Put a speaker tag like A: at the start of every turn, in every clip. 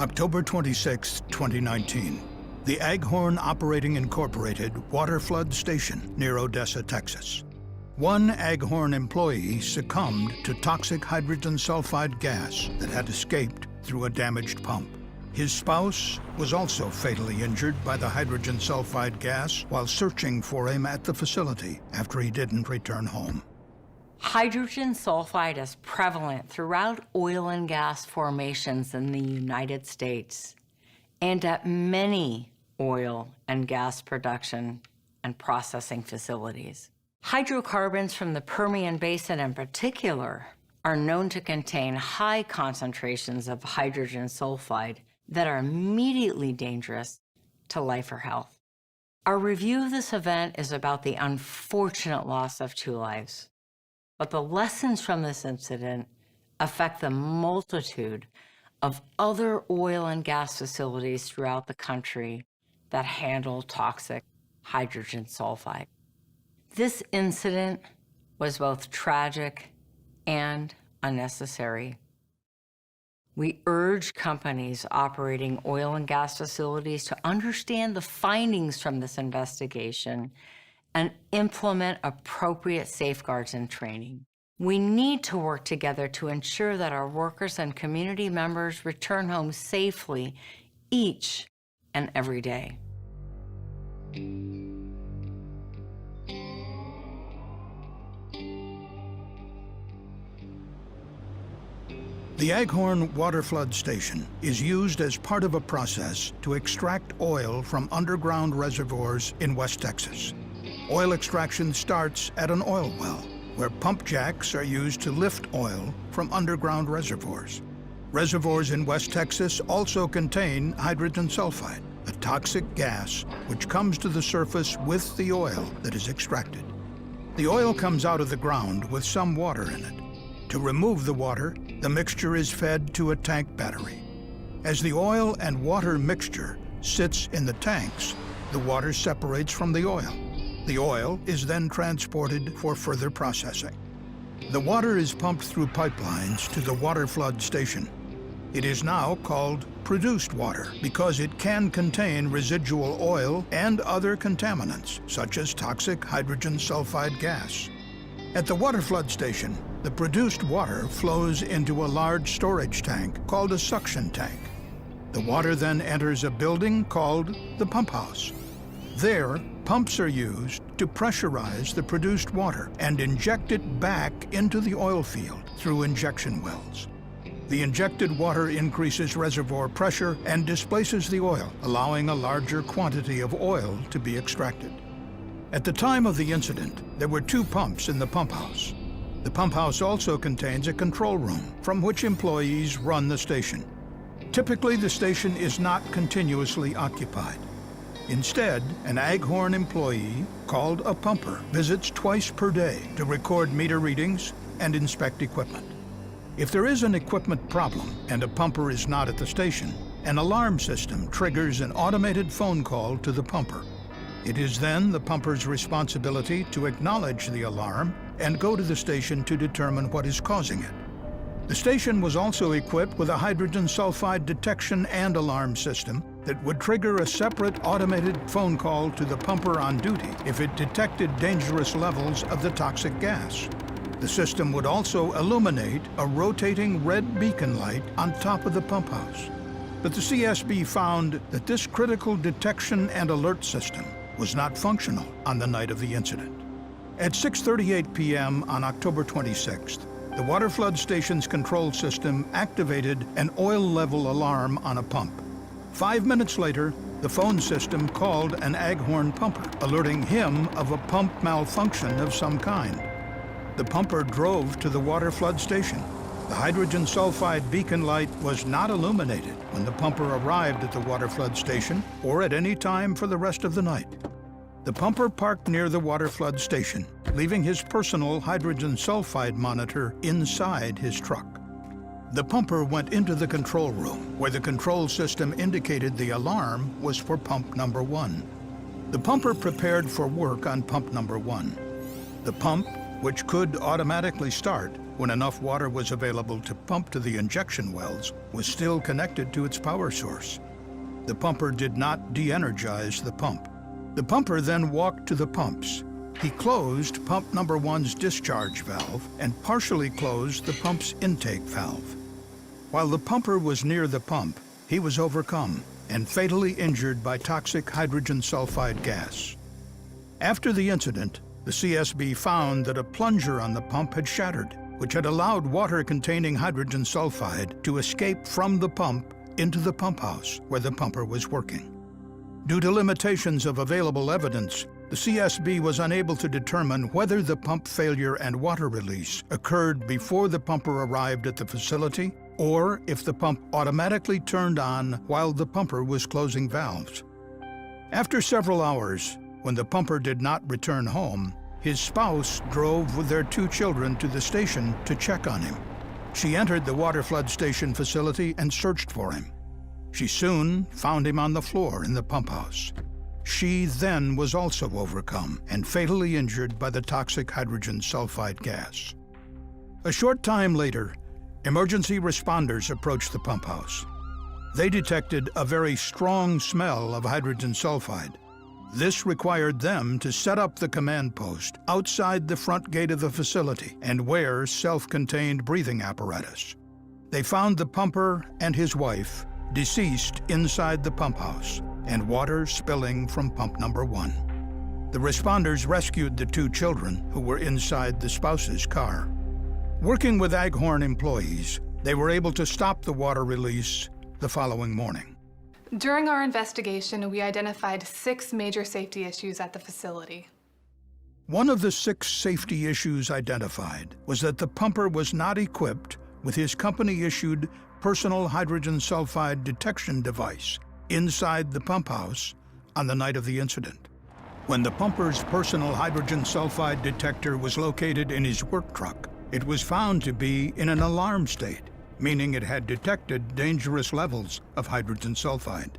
A: October 26, 2019. The أغهورن Operating Incorporated water flood station near Odessa, Texas. One أغهورن employee succumbed to toxic hydrogen sulfide gas that had escaped through a damaged pump. His spouse was also fatally injured by the hydrogen sulfide gas while searching for him at the facility after he didn't return home.
B: Hydrogen sulfide is prevalent throughout oil and gas formations in the United States and at many oil and gas production and processing facilities. Hydrocarbons from the Permian Basin in particular are known to contain high concentrations of hydrogen sulfide that are immediately dangerous to life or health. Our review of this event is about the unfortunate loss of 2 lives. But the lessons from this incident affect the multitude of other oil and gas facilities throughout the country that handle toxic hydrogen sulfide. This incident was both tragic and unnecessary. We urge companies operating oil and gas facilities to understand the findings from this investigation and implement appropriate safeguards and training. We need to work together to ensure that our workers and community members return home safely each and every day.
A: The أغهورن water flood station is used as part of a process to extract oil from underground reservoirs in West Texas. Oil extraction starts at an oil well, where pump jacks are used to lift oil from underground reservoirs. Reservoirs in West Texas also contain hydrogen sulfide, a toxic gas which comes to the surface with the oil that is extracted. The oil comes out of the ground with some water in it. To remove the water, the mixture is fed to a tank battery. As the oil and water mixture sits in the tanks, the water separates from the oil. The oil is then transported for further processing. The water is pumped through pipelines to the water flood station. It is now called produced water because it can contain residual oil and other contaminants, such as toxic hydrogen sulfide gas. At the water flood station, the produced water flows into a large storage tank called a suction tank. The water then enters a building called the pump house. There, pumps are used to pressurize the produced water and inject it back into the oil field through injection wells. The injected water increases reservoir pressure and displaces the oil, allowing a larger quantity of oil to be extracted. At the time of the incident, there were 2 pumps in the pump house. The pump house also contains a control room from which employees run the station. Typically, the station is not continuously occupied. Instead, an أغهورن employee, called a pumper, visits twice per day to record meter readings and inspect equipment. If there is an equipment problem and a pumper is not at the station, an alarm system triggers an automated phone call to the pumper. It is then the pumper's responsibility to acknowledge the alarm and go to the station to determine what is causing it. The station was also equipped with a hydrogen sulfide detection and alarm system that would trigger a separate automated phone call to the pumper on duty if it detected dangerous levels of the toxic gas. The system would also illuminate a rotating red beacon light on top of the pump house. But the CSB found that this critical detection and alert system was not functional on the night of the incident. At 6:38 p.m. on October 26th, the water flood station's control system activated an oil level alarm on a pump. 5 minutes later, the phone system called an أغهورن pumper, alerting him of a pump malfunction of some kind. The pumper drove to the water flood station. The hydrogen sulfide beacon light was not illuminated when the pumper arrived at the water flood station or at any time for the rest of the night. The pumper parked near the water flood station, leaving his personal hydrogen sulfide monitor inside his truck. The pumper went into the control room, where the control system indicated the alarm was for pump number 1. The pumper prepared for work on pump number 1. The pump which could automatically start when enough water was available to pump to the injection wells, was still connected to its power source. The pumper did not de-energize the pump. The pumper then walked to the pumps. He closed pump number 1's discharge valve and partially closed the pump's intake valve. While the pumper was near the pump, he was overcome and fatally injured by toxic hydrogen sulfide gas. After the incident, the CSB found that a plunger on the pump had shattered, which had allowed water containing hydrogen sulfide to escape from the pump into the pump house where the pumper was working. Due to limitations of available evidence, the CSB was unable to determine whether the pump failure and water release occurred before the pumper arrived at the facility or if the pump automatically turned on while the pumper was closing valves. After several hours, when the pumper did not return home, his spouse drove with their 2 children to the station to check on him. She entered the water flood station facility and searched for him. She soon found him on the floor in the pump house. She then was also overcome and fatally injured by the toxic hydrogen sulfide gas. A short time later, emergency responders approached the pump house. They detected a very strong smell of hydrogen sulfide. This required them to set up the command post outside the front gate of the facility and wear self-contained breathing apparatus. They found the pumper and his wife deceased inside the pump house and water spilling from pump number 1. The responders rescued the 2 children who were inside the spouse's car. Working with Aghorn employees, they were able to stop the water release the following morning.
C: During our investigation, we identified 6 major safety issues at the facility.
A: One of the 6 safety issues identified was that the pumper was not equipped with his company-issued personal hydrogen sulfide detection device inside the pump house on the night of the incident. When the pumper's personal hydrogen sulfide detector was located in his work truck, it was found to be in an alarm state, meaning it had detected dangerous levels of hydrogen sulfide.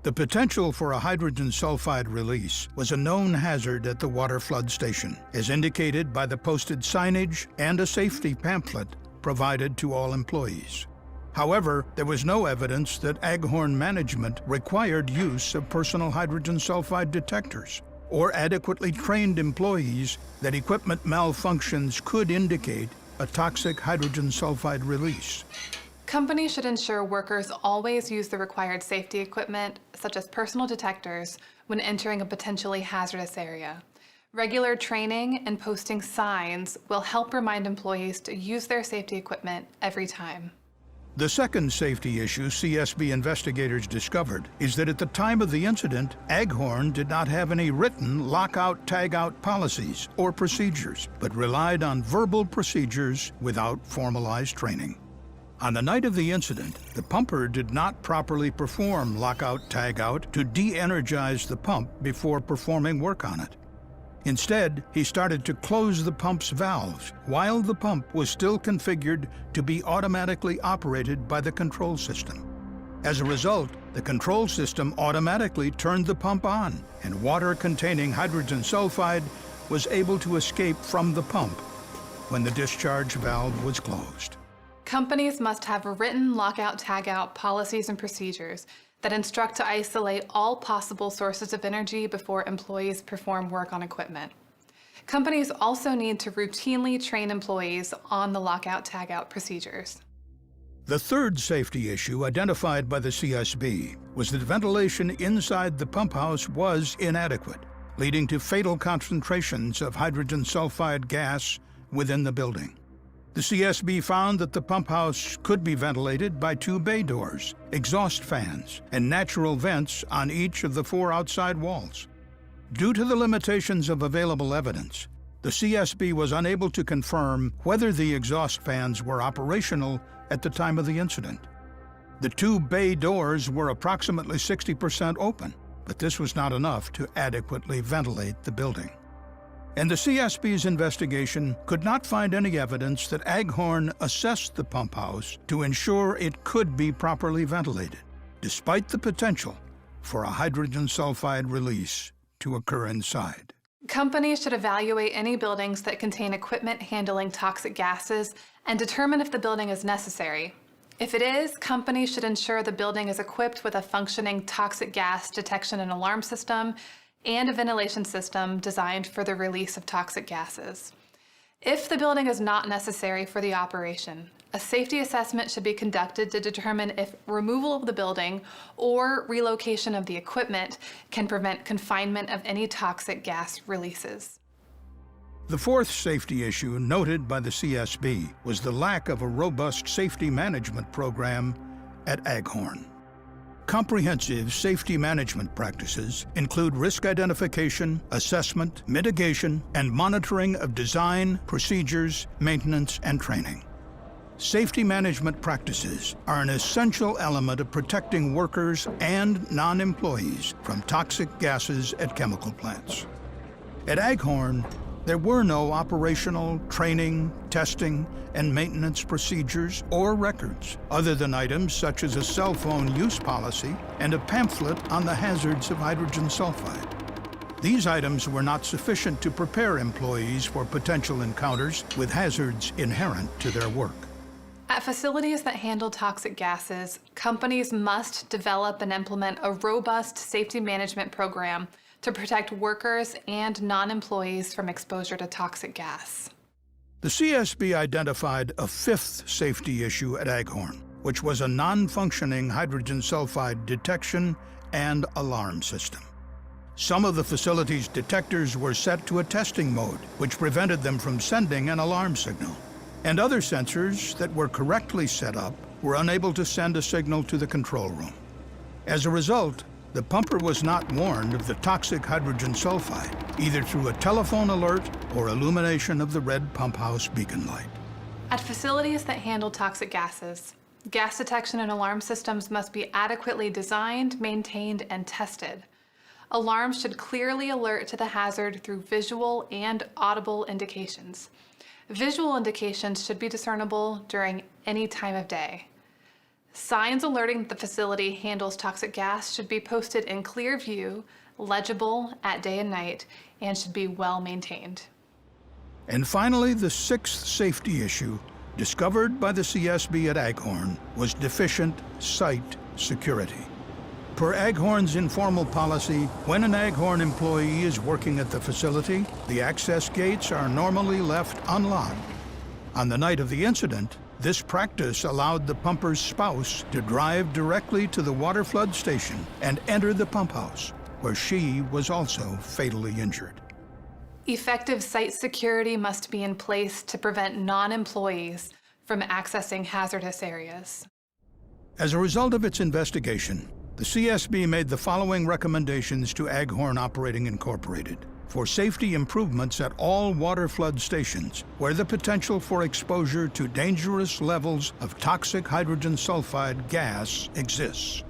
A: The potential for a hydrogen sulfide release was a known hazard at the water flood station, as indicated by the posted signage and a safety pamphlet provided to all employees. However, there was no evidence that Aghorn management required use of personal hydrogen sulfide detectors or adequately trained employees that equipment malfunctions could indicate a toxic hydrogen sulfide release.
C: Companies should ensure workers always use the required safety equipment, such as personal detectors, when entering a potentially hazardous area. Regular training and posting signs will help remind employees to use their safety equipment every time.
A: The second safety issue CSB investigators discovered is that at the time of the incident, Aghorn did not have any written lockout-tagout policies or procedures, but relied on verbal procedures without formalized training. On the night of the incident, the pumper did not properly perform lockout-tagout to de-energize the pump before performing work on it. Instead, he started to close the pump's valves while the pump was still configured to be automatically operated by the control system. As a result, the control system automatically turned the pump on, and water containing hydrogen sulfide was able to escape from the pump when the discharge valve was closed.
C: Companies must have written lockout-tagout policies and procedures that instruct to isolate all possible sources of energy before employees perform work on equipment. Companies also need to routinely train employees on the lockout-tagout procedures.
A: The third safety issue identified by the CSB was that ventilation inside the pump house was inadequate, leading to fatal concentrations of hydrogen sulfide gas within the building. The CSB found that the pump house could be ventilated by 2 bay doors, exhaust fans, and natural vents on each of the 4 outside walls. Due to the limitations of available evidence, the CSB was unable to confirm whether the exhaust fans were operational at the time of the incident. The 2 bay doors were approximately 60% open, but this was not enough to adequately ventilate the building. And the CSB's investigation could not find any evidence that Aghorn assessed the pump house to ensure it could be properly ventilated, despite the potential for a hydrogen sulfide release to occur inside.
C: Companies should evaluate any buildings that contain equipment handling toxic gases and determine if the building is necessary. If it is, companies should ensure the building is equipped with a functioning toxic gas detection and alarm system and a ventilation system designed for the release of toxic gases. If the building is not necessary for the operation, a safety assessment should be conducted to determine if removal of the building or relocation of the equipment can prevent confinement of any toxic gas releases.
A: The fourth safety issue noted by the CSB was the lack of a robust safety management program at أغهورن. Comprehensive safety management practices include risk identification, assessment, mitigation, and monitoring of design, procedures, maintenance, and training. Safety management practices are an essential element of protecting workers and non-employees from toxic gases at chemical plants. At أغهورن, there were no operational, training, testing, and maintenance procedures or records, other than items such as a cell phone use policy and a pamphlet on the hazards of hydrogen sulfide. These items were not sufficient to prepare employees for potential encounters with hazards inherent to their work.
C: At facilities that handle toxic gases, companies must develop and implement a robust safety management program to protect workers and non-employees from exposure to toxic gas.
A: The CSB identified a fifth safety issue at أغهورن, which was a non-functioning hydrogen sulfide detection and alarm system. Some of the facility's detectors were set to a testing mode, which prevented them from sending an alarm signal. And other sensors that were correctly set up were unable to send a signal to the control room. As a result, the pumper was not warned of the toxic hydrogen sulfide, either through a telephone alert or illumination of the red pump house beacon light.
C: At facilities that handle toxic gases, gas detection and alarm systems must be adequately designed, maintained, and tested. Alarms should clearly alert to the hazard through visual and audible indications. Visual indications should be discernible during any time of day. Signs alerting that the facility handles toxic gas should be posted in clear view, legible at day and night, and should be well maintained.
A: And finally, the sixth safety issue discovered by the CSB at أغهورن was deficient site security. Per أغهorn's informal policy, when an أغهorn employee is working at the facility, the access gates are normally left unlocked. On the night of the incident, this practice allowed the pumper's spouse to drive directly to the water flood station and enter the pump house, where she was also fatally injured.
C: Effective site security must be in place to prevent non-employees from accessing hazardous areas.
A: As a result of its investigation, the CSB made the following recommendations to أغهورن Operating Incorporated for safety improvements at all water flood stations where the potential for exposure to dangerous levels of toxic hydrogen sulfide gas exists.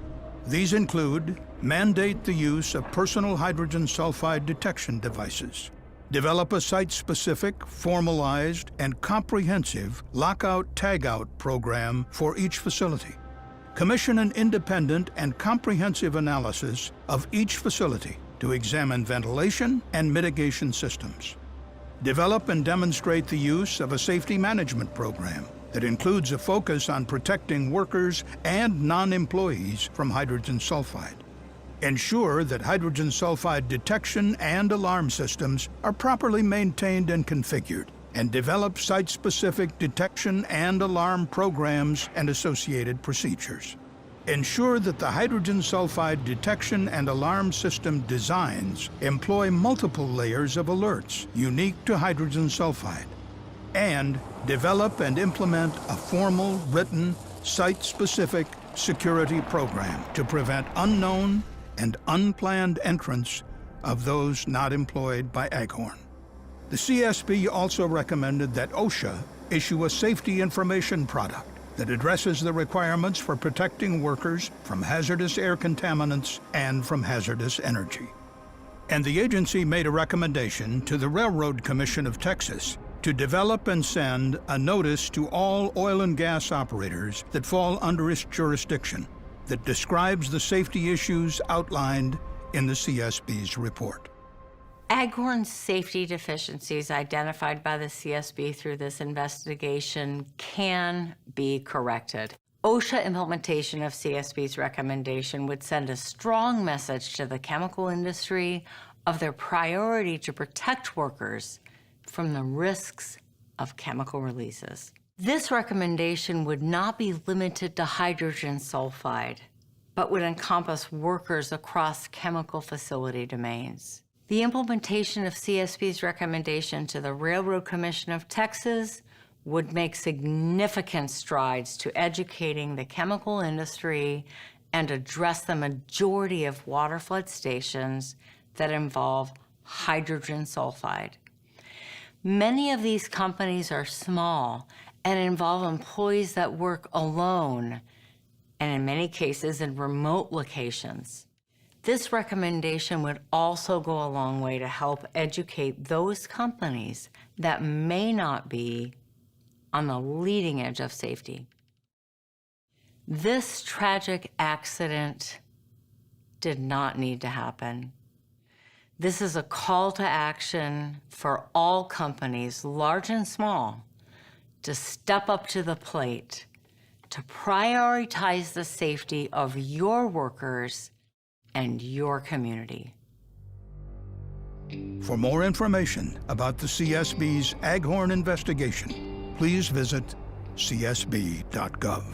A: These include mandate the use of personal hydrogen sulfide detection devices, develop a site-specific, formalized, and comprehensive lockout-tagout program for each facility, commission an independent and comprehensive analysis of each facility to examine ventilation and mitigation systems. Develop and demonstrate the use of a safety management program that includes a focus on protecting workers and non-employees from hydrogen sulfide. Ensure that hydrogen sulfide detection and alarm systems are properly maintained and configured, and develop site-specific detection and alarm programs and associated procedures. Ensure that the hydrogen sulfide detection and alarm system designs employ multiple layers of alerts unique to hydrogen sulfide. And develop and implement a formal, written, site-specific security program to prevent unknown and unplanned entrance of those not employed by أغهorn. The CSB also recommended that OSHA issue a safety information product that addresses the requirements for protecting workers from hazardous air contaminants and from hazardous energy. And the agency made a recommendation to the Railroad Commission of Texas to develop and send a notice to all oil and gas operators that fall under its jurisdiction that describes the safety issues outlined in the CSB's report.
B: Aghorn's safety deficiencies identified by the CSB through this investigation can be corrected. OSHA implementation of CSB's recommendation would send a strong message to the chemical industry of their priority to protect workers from the risks of chemical releases. This recommendation would not be limited to hydrogen sulfide, but would encompass workers across chemical facility domains. The implementation of CSB's recommendation to the Railroad Commission of Texas would make significant strides to educating the chemical industry and address the majority of waterflood stations that involve hydrogen sulfide. Many of these companies are small and involve employees that work alone, and in many cases in remote locations. This recommendation would also go a long way to help educate those companies that may not be on the leading edge of safety. This tragic accident did not need to happen. This is a call to action for all companies, large and small, to step up to the plate, to prioritize the safety of your workers and your community.
A: For more information about the CSB's Aghorn investigation, please visit csb.gov.